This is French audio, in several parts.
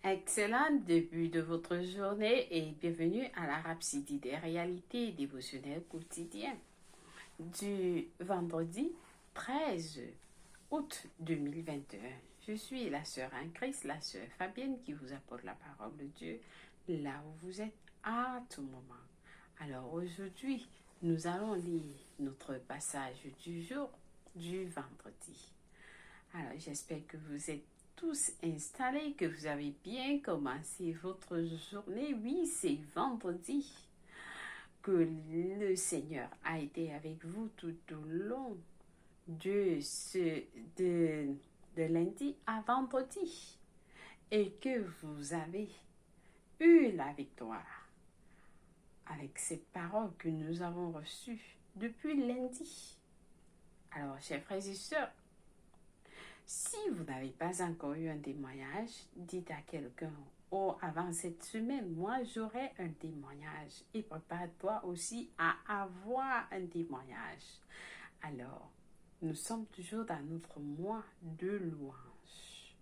Excellent début de votre journée et bienvenue à la Rhapsodie des réalités dévotionnelles quotidiennes du vendredi 13 août 2021. Je suis la sœur Anne-Christ, la sœur Fabienne qui vous apporte la parole de Dieu là où vous êtes à tout moment. Alors aujourd'hui, nous allons lire notre passage du jour du vendredi. Alors j'espère que vous êtes tous installés, que vous avez bien commencé votre journée. Oui, c'est vendredi, que le Seigneur a été avec vous tout au long de, de lundi à vendredi et que vous avez eu la victoire avec cette parole que nous avons reçue depuis lundi. Alors, chers frères et sœurs, si vous n'avez pas encore eu un témoignage, dites à quelqu'un, oh, avant cette semaine, moi j'aurai un témoignage. Et prépare-toi aussi à avoir un témoignage. Alors, nous sommes toujours dans notre mois de louange.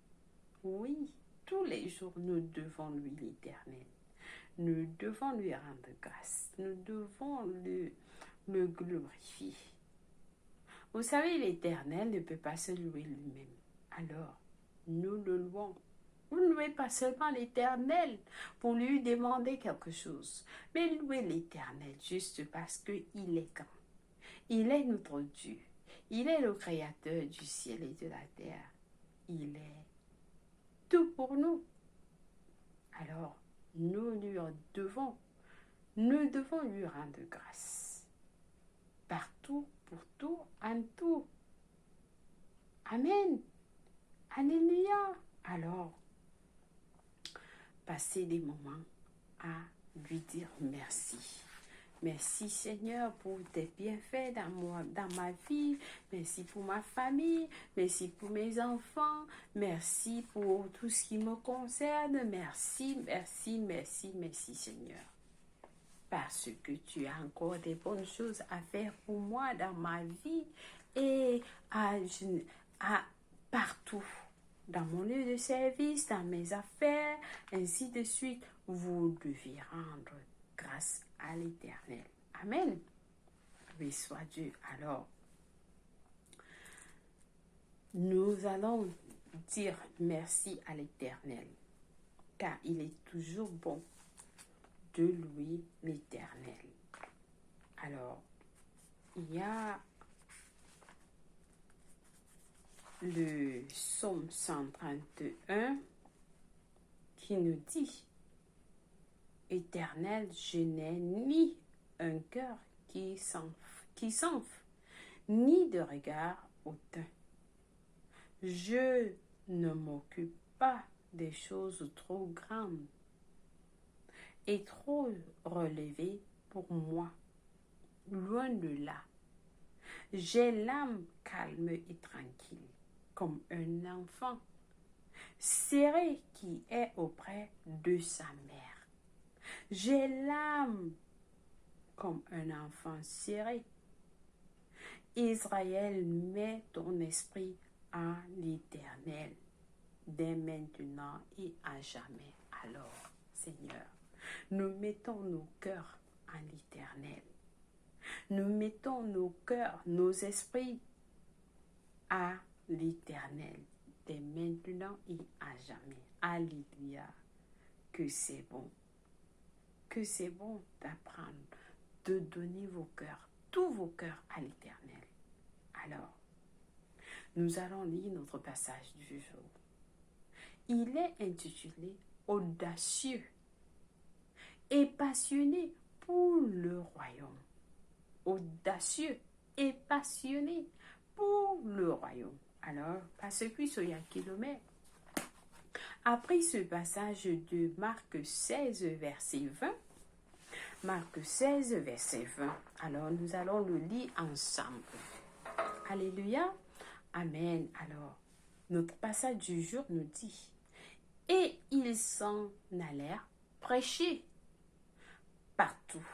Oui, tous les jours, nous devons lui l'Éternel. Nous devons lui rendre grâce. Nous devons le glorifier. Vous savez, l'Éternel ne peut pas se louer lui-même. Alors, nous le louons. Vous ne louez pas seulement l'Éternel pour lui demander quelque chose, mais louez l'Éternel juste parce qu'il est grand. Il est notre Dieu. Il est le Créateur du ciel et de la terre. Il est tout pour nous. Alors, nous devons lui rendre grâce. Partout, pour tout, en tout. Amen. Alléluia. Alors, passez des moments à lui dire merci. Merci Seigneur pour tes bienfaits dans ma vie. Merci pour ma famille. Merci pour mes enfants. Merci pour tout ce qui me concerne. Merci, merci, merci, merci Seigneur. Parce que tu as encore des bonnes choses à faire pour moi dans ma vie et partout. Dans mon lieu de service, dans mes affaires, ainsi de suite, vous devez rendre grâce à l'Éternel. Amen. Oui, soit Dieu. Alors, nous allons dire merci à l'Éternel, car il est toujours bon de louer l'Éternel. Alors, il y a le psaume 131 qui nous dit: Éternel, je n'ai ni un cœur qui s'enfle, ni de regard hautain. Je ne m'occupe pas des choses trop grandes et trop relevées pour moi. Loin de là. J'ai l'âme calme et tranquille, comme un enfant serré qui est auprès de sa mère. J'ai l'âme comme un enfant serré. Israël, mets ton esprit à l'Éternel, dès maintenant et à jamais. Alors, Seigneur, nous mettons nos cœurs à l'Éternel. Nous mettons nos cœurs, nos esprits à l'Éternel, dès maintenant et à jamais. Alléluia. Que c'est bon. Que c'est bon d'apprendre, de donner vos cœurs, tous vos cœurs à l'Éternel. Alors, nous allons lire notre passage du jour. Il est intitulé « Audacieux et passionné pour le royaume ». Audacieux et passionné pour le royaume. Alors, parce que soyez un kilomètre. Après ce passage de Marc 16, verset 20, Marc 16, verset 20, alors nous allons le lire ensemble. Alléluia. Amen. Alors, notre passage du jour nous dit: et ils s'en allèrent prêcher partout,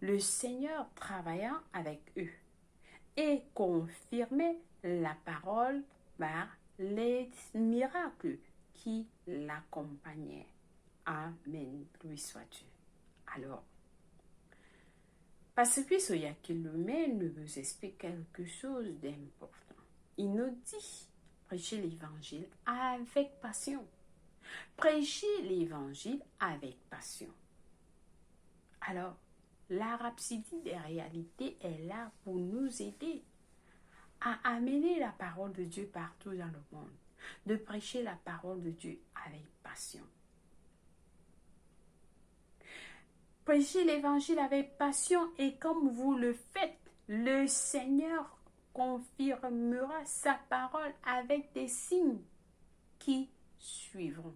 le Seigneur travaillant avec eux et confirmait la parole par les miracles qui l'accompagnait. Amen. Louis soit-tu. Alors, Pasteur Soyakilome nous explique quelque chose d'important. Il nous dit, prêchez l'évangile avec passion. Prêchez l'évangile avec passion. Alors, la rhapsodie des réalités est là pour nous aider à amener la parole de Dieu partout dans le monde, de prêcher la parole de Dieu avec passion. Prêchez l'évangile avec passion et comme vous le faites, le Seigneur confirmera sa parole avec des signes qui suivront.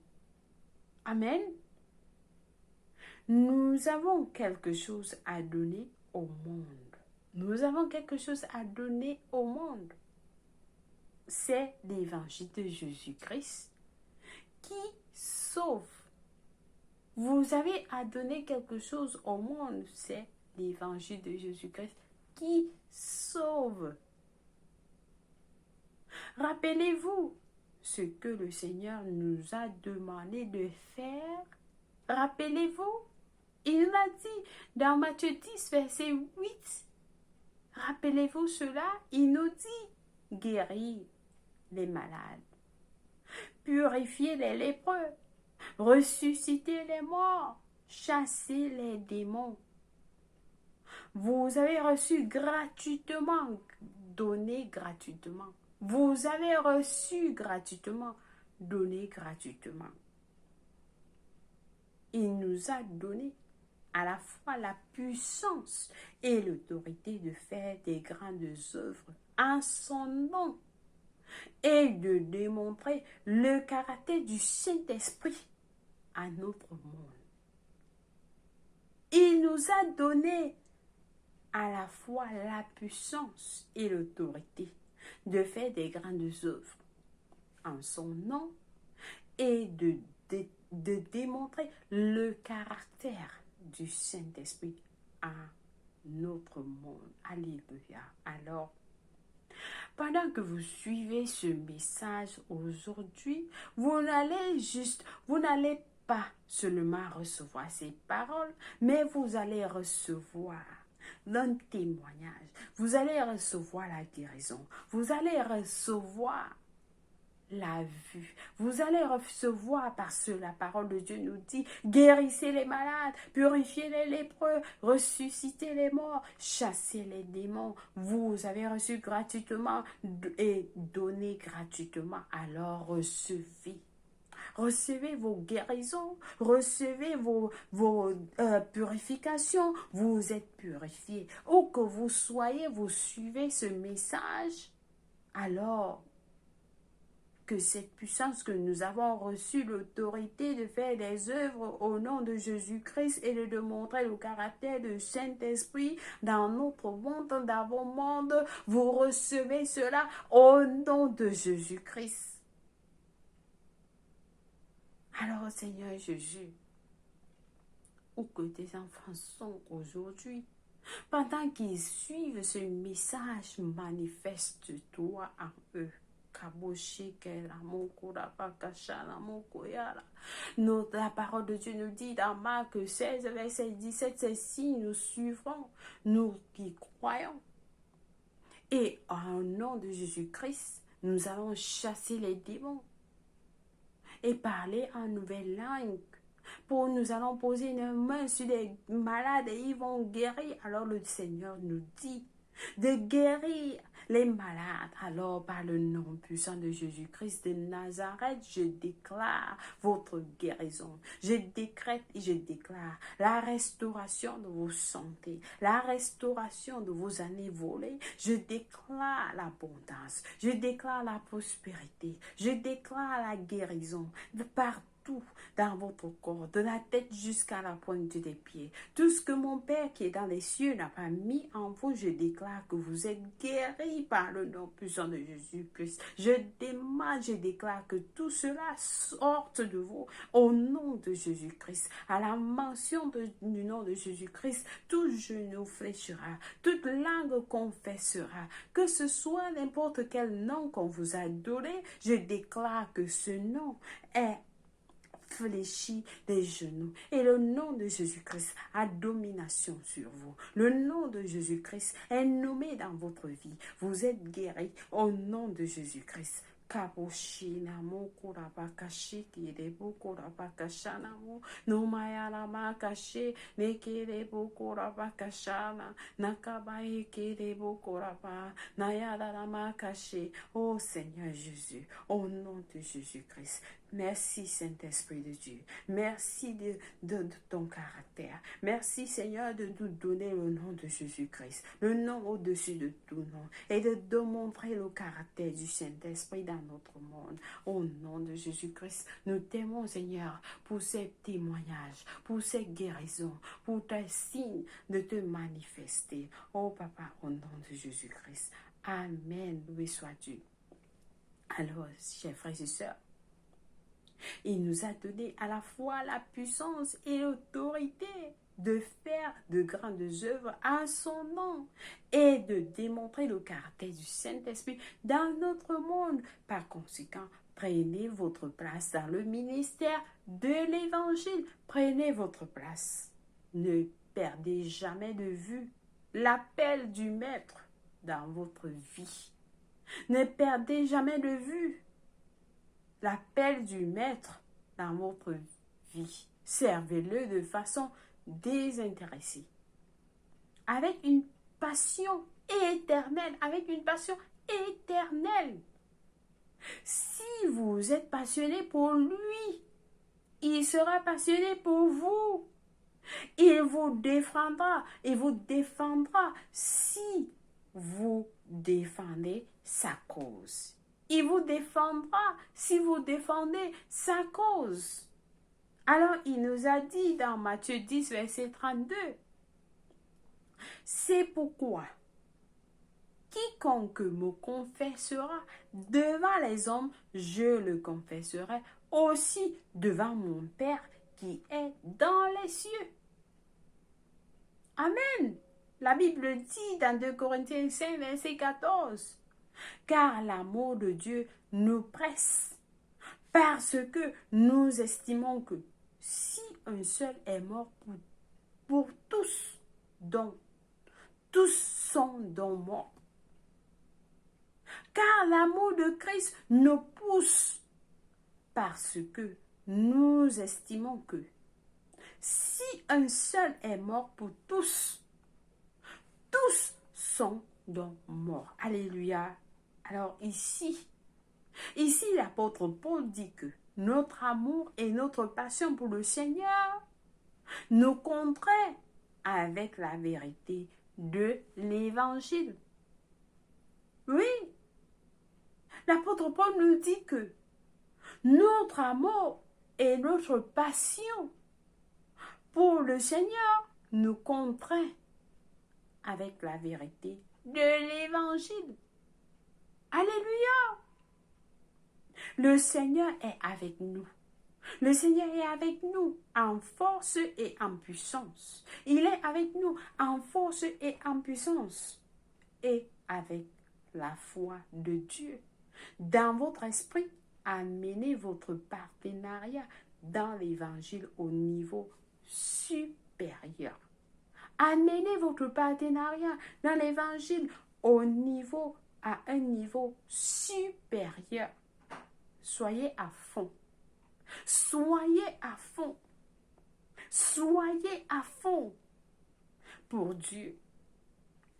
Amen. Nous avons quelque chose à donner au monde. Nous avons quelque chose à donner au monde. C'est l'évangile de Jésus-Christ qui sauve. Vous avez à donner quelque chose au monde, c'est l'évangile de Jésus-Christ qui sauve. Rappelez-vous ce que le Seigneur nous a demandé de faire. Rappelez-vous, il nous a dit dans Matthieu 10, verset 8. Rappelez-vous cela, il nous dit guérir les malades, purifier les lépreux, ressusciter les morts, chasser les démons. Vous avez reçu gratuitement, donné gratuitement. Vous avez reçu gratuitement, donné gratuitement. Il nous a donné à la fois la puissance et l'autorité de faire des grandes œuvres en son nom et de démontrer le caractère du Saint-Esprit à notre monde. Il nous a donné à la fois la puissance et l'autorité de faire des grandes œuvres en son nom et de démontrer le caractère du Saint-Esprit à notre monde. Alléluia. Alors, pendant que vous suivez ce message aujourd'hui, vous n'allez pas seulement recevoir ces paroles, mais vous allez recevoir un témoignage. Vous allez recevoir la guérison. Vous allez recevoir la vue. Vous allez recevoir parce que la parole de Dieu nous dit guérissez les malades, purifiez les lépreux, ressuscitez les morts, chassez les démons. Vous avez reçu gratuitement et donné gratuitement. Alors recevez. Recevez vos guérisons, recevez vos purifications. Vous êtes purifiés. Où que vous soyez, vous suivez ce message. Alors que cette puissance que nous avons reçue, l'autorité de faire des œuvres au nom de Jésus-Christ et de démontrer le caractère du Saint-Esprit dans notre monde, dans vos mondes, vous recevez cela au nom de Jésus-Christ. Alors, Seigneur Jésus, où que tes enfants sont aujourd'hui, pendant qu'ils suivent ce message, manifeste-toi en eux. La parole de Dieu nous dit dans Marc 16, verset 17, ces signes nous suivront, nous qui croyons. Et au nom de Jésus-Christ, nous allons chasser les démons et parler en nouvelle langue. Nous allons poser une main sur les malades et ils vont guérir. Alors le Seigneur nous dit de guérir les malades. Alors par le nom puissant de Jésus-Christ de Nazareth, je déclare votre guérison. Je décrète et je déclare la restauration de vos santé, la restauration de vos années volées. Je déclare l'abondance, je déclare la prospérité, je déclare la guérison de partout dans votre corps, de la tête jusqu'à la pointe des pieds. Tout ce que mon Père qui est dans les cieux n'a pas mis en vous, je déclare que vous êtes guéris guéris par le nom puissant de Jésus-Christ. Je demande, je déclare que tout cela sorte de vous au nom de Jésus-Christ. À la mention du nom de Jésus-Christ, tout genou fléchira, toute langue confessera. Que ce soit n'importe quel nom qu'on vous a donné, je déclare que ce nom est fléchis des genoux. Et le nom de Jésus-Christ a domination sur vous. Le nom de Jésus-Christ est nommé dans votre vie. Vous êtes guéris au nom de Jésus-Christ. Kaboshina mokura bakashi kirebo kura bakashana mo nomayara makashi nekirebo kura bakashana nakabae kirebo kura ba nayara makashi. Oh Seigneur Jésus, au nom de Jésus-Christ, merci Saint-Esprit de Dieu, merci de ton caractère, merci Seigneur de nous donner le nom de Jésus-Christ, le nom au-dessus de tout nom, et de démontrer le caractère du Saint-Esprit dans notre monde. Au nom de Jésus-Christ, nous t'aimons Seigneur pour ces témoignages, pour ces guérisons, pour tes signes de te manifester. Oh Papa, au nom de Jésus-Christ. Amen. Loué soit Dieu. Alors, chers frères et sœurs, il nous a donné à la fois la puissance et l'autorité de faire de grandes œuvres à son nom et de démontrer le caractère du Saint-Esprit dans notre monde. Par conséquent, prenez votre place dans le ministère de l'Évangile. Prenez votre place. Ne perdez jamais de vue l'appel du Maître dans votre vie. Ne perdez jamais de vue l'appel du Maître dans votre vie. Servez-le de façon désintéressée, avec une passion éternelle, Si vous êtes passionné pour lui, il sera passionné pour vous. Il vous défendra si vous défendez sa cause. Il vous défendra si vous défendez sa cause. Alors, il nous a dit dans Matthieu 10, verset 32, « C'est pourquoi quiconque me confessera devant les hommes, je le confesserai aussi devant mon Père qui est dans les cieux. » Amen. La Bible dit dans 2 Corinthiens 5, verset 14, « Car l'amour de Dieu nous presse, parce que nous estimons que si un seul est mort pour tous, donc tous sont donc morts. Car l'amour de Christ nous pousse, parce que nous estimons que si un seul est mort pour tous, tous sont donc morts. Alléluia. Alors ici, l'apôtre Paul dit que notre amour et notre passion pour le Seigneur nous contraint avec la vérité de l'Évangile. Oui, l'apôtre Paul nous dit que notre amour et notre passion pour le Seigneur nous contraint avec la vérité de l'Évangile. Alléluia! Le Seigneur est avec nous. Le Seigneur est avec nous en force et en puissance. Il est avec nous en force et en puissance. Et avec la foi de Dieu. Dans votre esprit, amenez votre partenariat dans l'Évangile au niveau supérieur. Amenez votre partenariat dans l'Évangile à un niveau supérieur. Soyez à fond. Soyez à fond. Soyez à fond pour Dieu.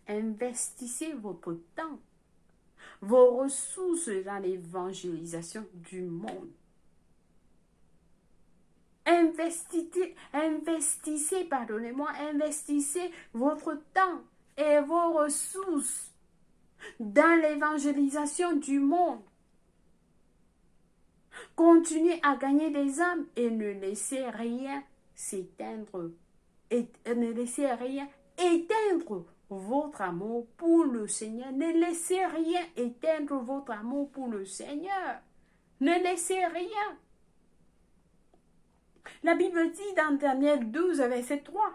Investissez votre temps, vos ressources dans l'évangélisation du monde. Investissez votre temps et vos ressources dans l'évangélisation du monde. Continuez à gagner des âmes et ne laissez rien s'éteindre. Et ne laissez rien éteindre votre amour pour le Seigneur. Ne laissez rien éteindre votre amour pour le Seigneur. Ne laissez rien. La Bible dit dans Daniel 12, verset 3,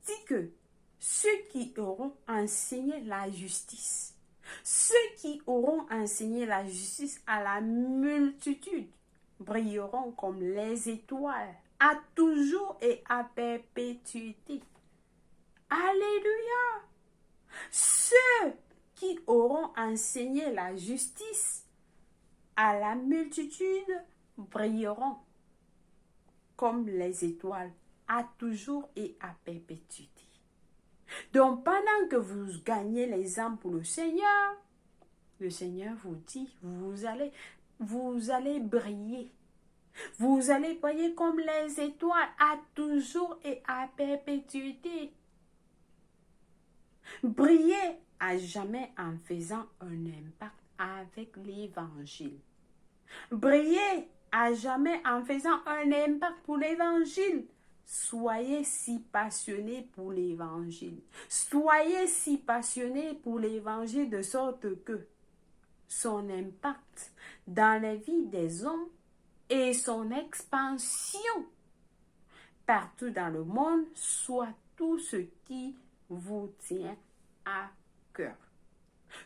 dit que ceux qui auront enseigné la justice, ceux qui auront enseigné la justice à la multitude, brilleront comme les étoiles, à toujours et à perpétuité. Alléluia! Ceux qui auront enseigné la justice à la multitude brilleront comme les étoiles, à toujours et à perpétuité. Donc, pendant que vous gagnez les âmes pour le Seigneur vous dit, vous allez briller. Vous allez briller comme les étoiles, à toujours et à perpétuité. Briller à jamais en faisant un impact avec l'évangile. Briller à jamais en faisant un impact pour l'évangile. Soyez si passionnés pour l'évangile. Soyez si passionnés pour l'évangile de sorte que son impact dans la vie des hommes et son expansion partout dans le monde soit tout ce qui vous tient à cœur.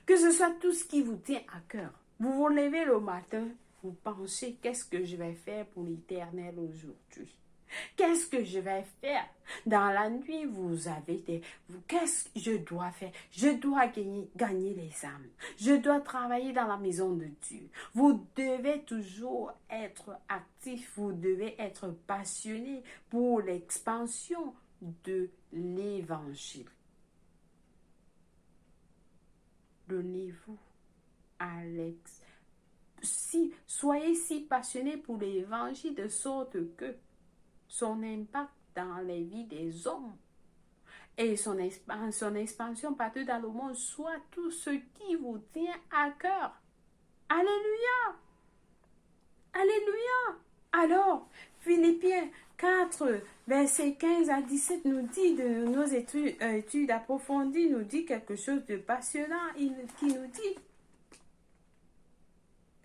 Que ce soit tout ce qui vous tient à cœur. Vous vous levez le matin, vous pensez, qu'est-ce que je vais faire pour l'Éternel aujourd'hui? Qu'est-ce que je vais faire? Dans la nuit, vous avez qu'est-ce que je dois faire? Je dois gagner les âmes. Je dois travailler dans la maison de Dieu. Vous devez toujours être actif. Vous devez être passionné pour l'expansion de l'Évangile. Donnez-vous à soyez si passionné pour l'Évangile de sorte que son impact dans les vies des hommes et son expansion partout dans le monde soit tout ce qui vous tient à cœur. Alléluia! Alléluia! Alors, Philippiens 4, versets 15 à 17 nous dit de nos études approfondies, nous dit quelque chose de passionnant, qui nous dit,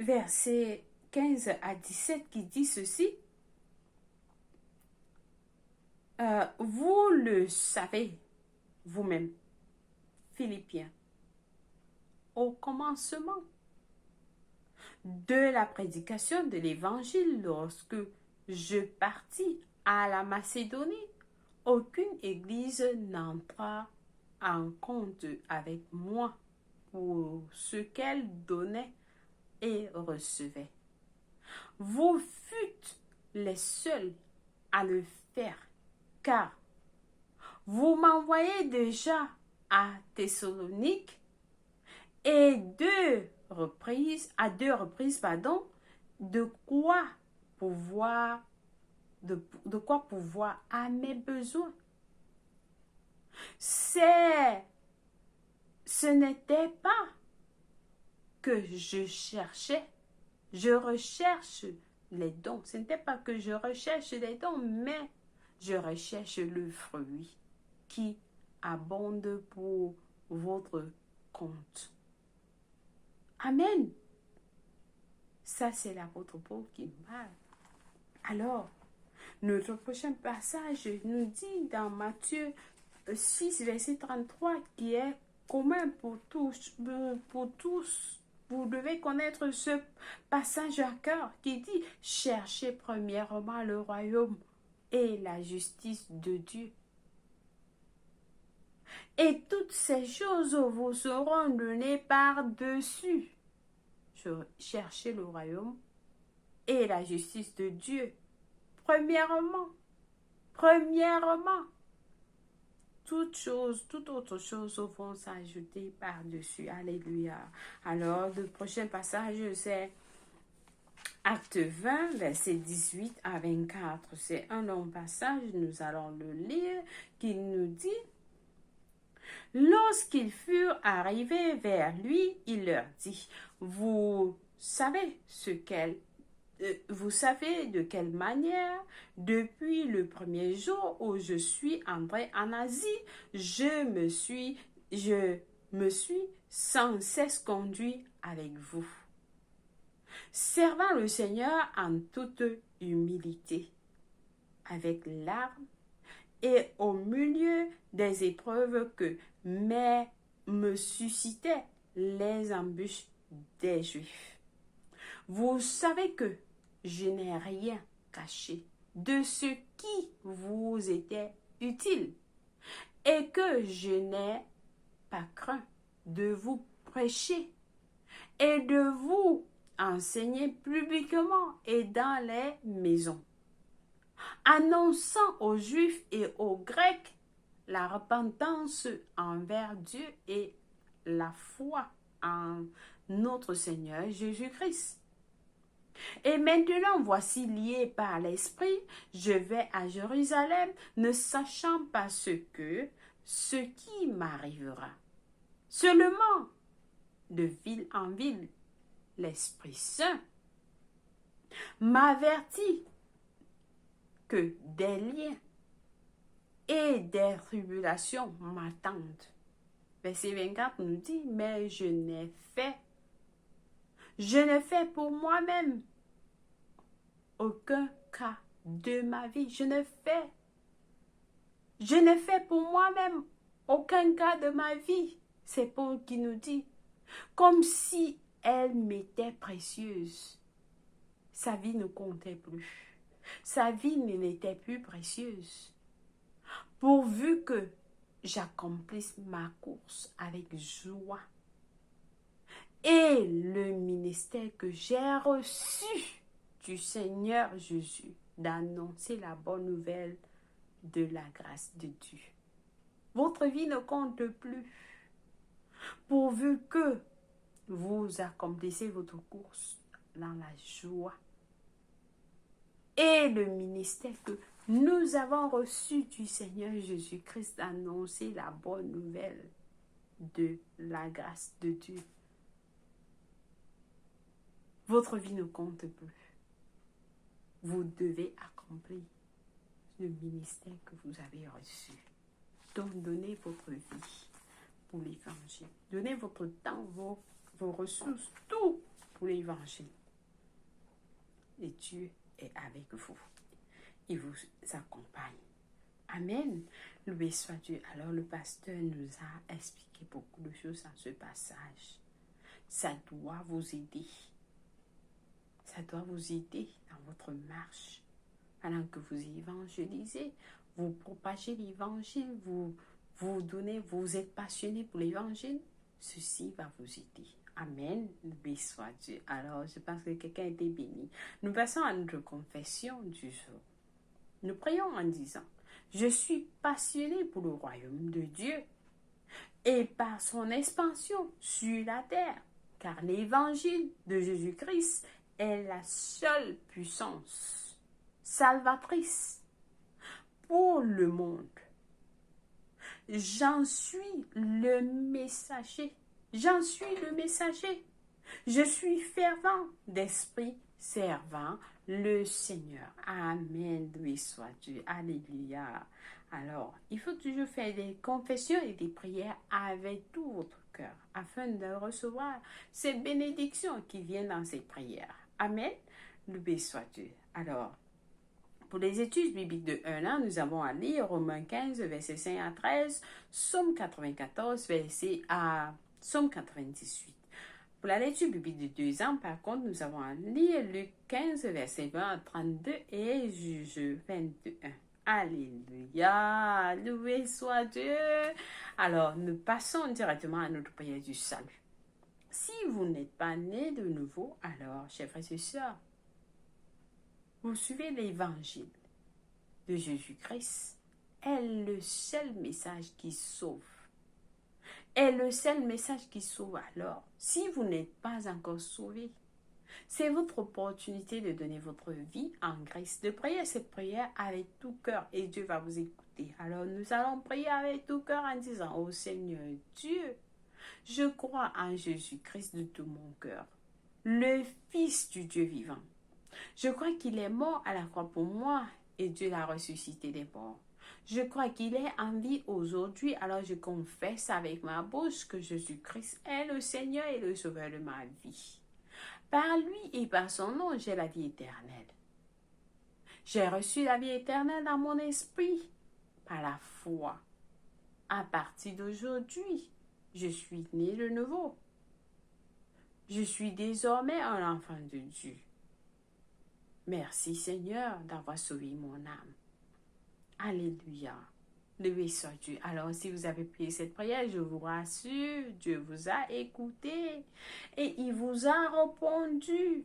versets 15 à 17, qui dit ceci. Vous le savez vous-même, Philippiens, au commencement de la prédication de l'Évangile, lorsque je partis à la Macédonie, aucune église n'entra en compte avec moi pour ce qu'elle donnait et recevait. Vous fûtes les seuls à le faire, car vous m'envoyez déjà à Thessalonique et à deux reprises, de quoi pouvoir à mes besoins. Ce n'était pas que je recherche les dons. Ce n'était pas que je recherche les dons, mais je recherche le fruit qui abonde pour votre compte. Amen. Ça, c'est l'apôtre Paul qui parle. Alors, notre prochain passage nous dit dans Matthieu 6, verset 33, qui est commun pour tous. Vous devez connaître ce passage à cœur qui dit « Cherchez premièrement le royaume et la justice de Dieu. Et toutes ces choses vous seront données par-dessus. » Cherchez le royaume et la justice de Dieu. Premièrement, toute autre chose vont s'ajouter par-dessus. Alléluia. Alors, le prochain passage, c'est Acte 20, verset 18 à 24. C'est un long passage, nous allons le lire, qui nous dit: Lorsqu'ils furent arrivés vers lui, il leur dit: Vous savez ce vous savez de quelle manière, depuis le premier jour où je suis entré en Asie, je me suis sans cesse conduit avec vous, servant le Seigneur en toute humilité, avec larmes et au milieu des épreuves que me suscitaient les embûches des Juifs. Vous savez que je n'ai rien caché de ce qui vous était utile et que je n'ai pas craint de vous prêcher et de vous enseigner publiquement et dans les maisons, annonçant aux Juifs et aux Grecs la repentance envers Dieu et la foi en notre Seigneur Jésus-Christ. Et maintenant, voici lié par l'Esprit, je vais à Jérusalem, ne sachant pas ce qui m'arrivera. Seulement, de ville en ville, l'Esprit Saint m'avertit que des liens et des tribulations m'attendent. Verset 24 nous dit, mais je n'ai fait pour moi-même aucun cas de ma vie. Je ne fais pour moi-même aucun cas de ma vie. C'est Paul qui nous dit, comme si elle m'était précieuse. Sa vie ne comptait plus. Sa vie n'était plus précieuse. Pourvu que j'accomplisse ma course avec joie et le ministère que j'ai reçu du Seigneur Jésus, d'annoncer la bonne nouvelle de la grâce de Dieu. Votre vie ne compte plus, pourvu que vous accomplissez votre course dans la joie et le ministère que nous avons reçu du Seigneur Jésus-Christ, d'annoncer la bonne nouvelle de la grâce de Dieu. Votre vie ne compte plus. Vous devez accomplir le ministère que vous avez reçu. Donc, donnez votre vie pour l'évangile. Donnez votre temps, vos ressources, tout pour l'évangile. Et Dieu est avec vous. Il vous accompagne. Amen. Loué soit Dieu. Alors, le pasteur nous a expliqué beaucoup de choses dans ce passage. Ça doit vous aider. Ça doit vous aider dans votre marche. Pendant que vous évangélisez, vous propagez l'évangile, vous êtes passionné pour l'évangile, ceci va vous aider. Amen. Béni soit Dieu. Alors, je pense que quelqu'un a été béni. Nous passons à notre confession du jour. Nous prions en disant, je suis passionné pour le royaume de Dieu et par son expansion sur la terre, car l'évangile de Jésus-Christ est la seule puissance salvatrice pour le monde. J'en suis le messager. J'en suis le messager. Je suis fervent d'esprit servant le Seigneur. Amen. Loué soit Dieu. Alléluia. Alors, il faut toujours faire des confessions et des prières avec tout votre cœur afin de recevoir ces bénédictions qui viennent dans ces prières. Amen. Loué soit Dieu. Alors, pour les études bibliques de 1 an, nous avons à lire Romains 15, versets 5 à 13, Psaume 94, verset à Psaume 98. Pour la lecture biblique de 2 ans, par contre, nous avons à lire Luc 15, verset 20 à 32 et Juge 21. Alléluia, loué soit Dieu. Alors, nous passons directement à notre prière du salut. Si vous n'êtes pas né de nouveau, alors, chers frères et sœurs, vous suivez l'évangile de Jésus-Christ, est le seul message qui sauve. Est le seul message qui sauve. Alors, si vous n'êtes pas encore sauvé, c'est votre opportunité de donner votre vie en grâce, de prier cette prière avec tout cœur et Dieu va vous écouter. Alors, nous allons prier avec tout cœur en disant, ô Seigneur Dieu, je crois en Jésus-Christ de tout mon cœur, le Fils du Dieu vivant. Je crois qu'il est mort à la croix pour moi et Dieu l'a ressuscité des morts. Je crois qu'il est en vie aujourd'hui, alors je confesse avec ma bouche que Jésus-Christ est le Seigneur et le Sauveur de ma vie. Par lui et par son nom, j'ai la vie éternelle. J'ai reçu la vie éternelle dans mon esprit par la foi. À partir d'aujourd'hui, je suis né de nouveau. Je suis désormais un enfant de Dieu. Merci Seigneur d'avoir sauvé mon âme. Alléluia. Loué soit Dieu. Alors, si vous avez prié cette prière, je vous rassure, Dieu vous a écouté et il vous a répondu.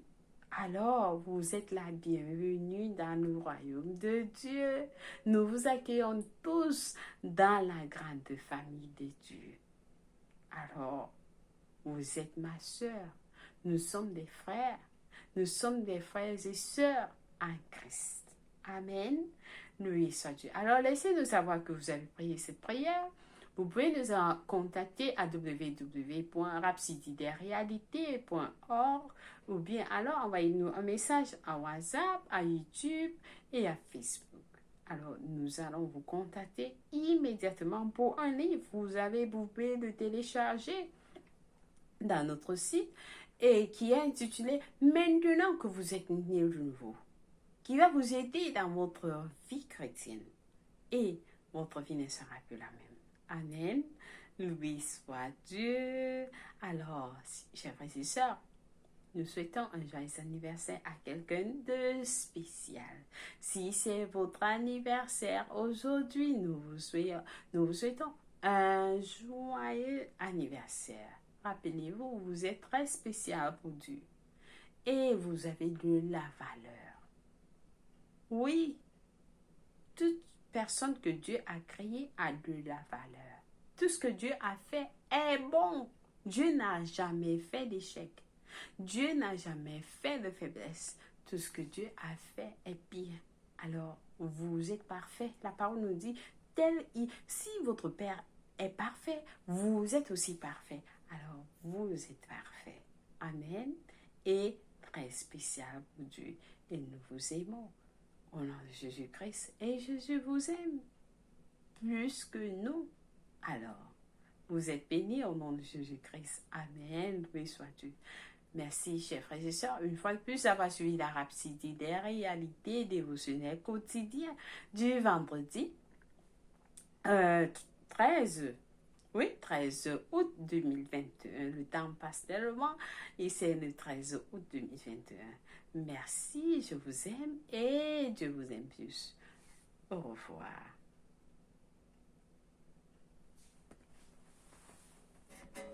Alors, vous êtes la bienvenue dans le royaume de Dieu. Nous vous accueillons tous dans la grande famille de Dieu. Alors, vous êtes ma sœur. Nous sommes des frères. Nous sommes des frères et sœurs en Christ. Amen. Loué soit Dieu. Alors, laissez-nous savoir que vous avez prié cette prière. Vous pouvez nous contacter à www.rhapsodydesrealités.org ou bien alors envoyez-nous un message à WhatsApp, à YouTube et à Facebook. Alors, nous allons vous contacter immédiatement pour un livre. Vous pouvez le télécharger dans notre site et qui est intitulé « Maintenant que vous êtes né de nouveau », qui va vous aider dans votre vie chrétienne et votre vie ne sera plus la même. Amen. Loué soit Dieu. Alors, chers frères et sœurs, nous souhaitons un joyeux anniversaire à quelqu'un de spécial. Si c'est votre anniversaire aujourd'hui, nous vous souhaitons un joyeux anniversaire. Rappelez-vous, vous êtes très spécial pour Dieu et vous avez de la valeur. Oui, toute personne que Dieu a créée a de la valeur. Tout ce que Dieu a fait est bon. Dieu n'a jamais fait d'échec. Dieu n'a jamais fait de faiblesse. Tout ce que Dieu a fait est bien. Alors, vous êtes parfait. La parole nous dit, si votre Père est parfait, vous êtes aussi parfait. Alors, vous êtes parfait. Amen. Et très spécial pour Dieu. Et nous vous aimons. Au nom de Jésus-Christ, et Jésus vous aime plus que nous. Alors, vous êtes bénis au nom de Jésus-Christ. Amen. Loué soit Dieu. Merci, chers frères et sœurs. Une fois de plus, avoir suivi la Rhapsodie des réalités dévotionnelles quotidiennes du vendredi 13 août 2021. Le temps passe tellement et c'est le 13 août 2021. Merci, je vous aime et Dieu vous aime plus. Au revoir.